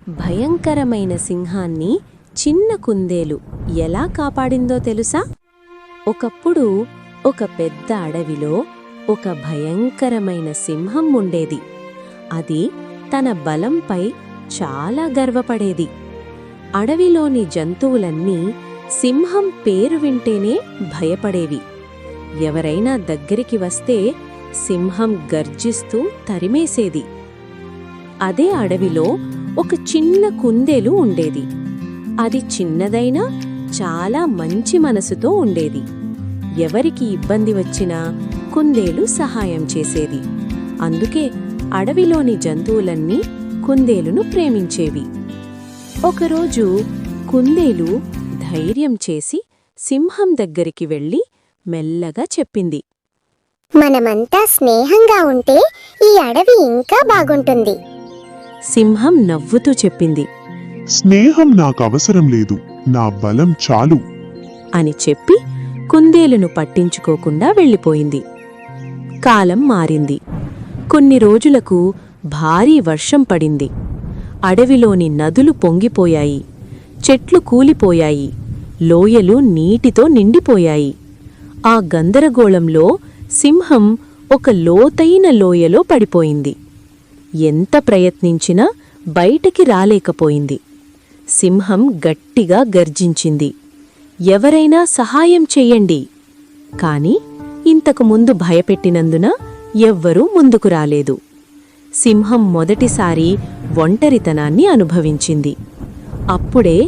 భయంకరమైన సింహాన్ని చిన్న కుందేలు ఎలా కాపాడిందో తెలుసా? ఒకప్పుడు ఒక పెద్ద అడవిలో ఒక భయంకరమైన సింహం ఉండేది. అది తన బలంపై చాలా గర్వపడేది. అడవిలోని జంతువులన్నీ సింహం పేరు వింటేనే భయపడేవి. ఎవరైనా దగ్గరికి వస్తే సింహం గర్జిస్తూ తరిమేసేది. అదే అడవిలో ఒక చిన్న కుందేలు ఉండేది. అది చిన్నదైనా చాలా మంచి మనసుతో ఉండేది. ఎవరికి ఇబ్బంది వచ్చినా కుందేలు సహాయం చేసేది. అందుకే అడవిలోని జంతువులన్నీ కుందేలును ప్రేమించేవి. ఒకరోజు కుందేలు ధైర్యం చేసి సింహం దగ్గరికి వెళ్ళి మెల్లగా చెప్పింది, మనమంతా స్నేహంగా ఉంటే ఈ అడవి ఇంకా బాగుంటుంది. సింహం నవ్వుతూ చెప్పింది, స్నేహం నాకవసరం లేదు, నా బలం చాలు అని చెప్పి కుందేలును పట్టించుకోకుండా వెళ్ళిపోయింది. కాలం మారింది. కొన్ని రోజులకు భారీ వర్షం పడింది. అడవిలోని నదులు పొంగిపోయాయి. చెట్లు కూలిపోయాయి. లోయలు నీటితో నిండిపోయాయి. ఆ గందరగోళంలో సింహం ఒక లోతైన లోయలో పడిపోయింది. ఎంత ప్రయత్నించినా బయటికి రాలేకపోయింది. సింహం గట్టిగా గర్జించింది, ఎవరైనా సహాయం చెయ్యండి. కాని ఇంతకుముందు భయపెట్టినందున ఎవ్వరూ ముందుకు రాలేదు. సింహం మొదటిసారి ఒంటరితనాన్ని అనుభవించింది. అప్పుడే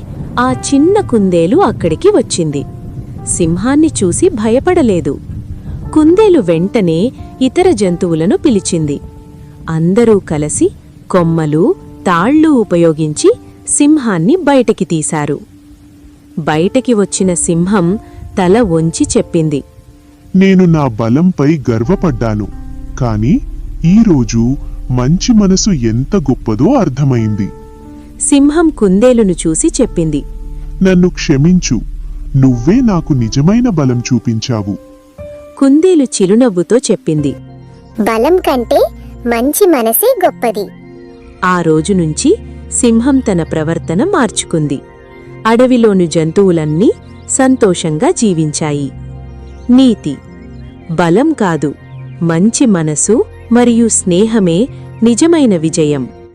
ఆ చిన్న కుందేలు అక్కడికి వచ్చింది. సింహాన్ని చూసి భయపడలేదు. కుందేలు వెంటనే ఇతర జంతువులను పిలిచింది. అందరూ కలిసి కొమ్మలు, తాళ్ళు ఉపయోగించి సింహాన్ని బయటికి తీశారు. బయటికి వచ్చిన సింహం తల వంచి చెప్పింది, నేను నా బలంపై గర్వపడ్డాను, కాని ఈరోజు మంచి మనసు ఎంత గొప్పదో అర్థమైంది. సింహం కుందేలును చూసి చెప్పింది, నన్ను క్షమించు, నువ్వే నాకు నిజమైన బలం చూపించావు. కుందేలు చిరునవ్వుతో చెప్పింది, బలం కంటే మంచి మనసే గొప్పది. ఆ రోజునుంచి సింహం తన ప్రవర్తన మార్చుకుంది. అడవిలోని జంతువులన్నీ సంతోషంగా జీవించాయి. నీతి: బలం కాదు, మంచి మనసు మరియు స్నేహమే నిజమైన విజయం.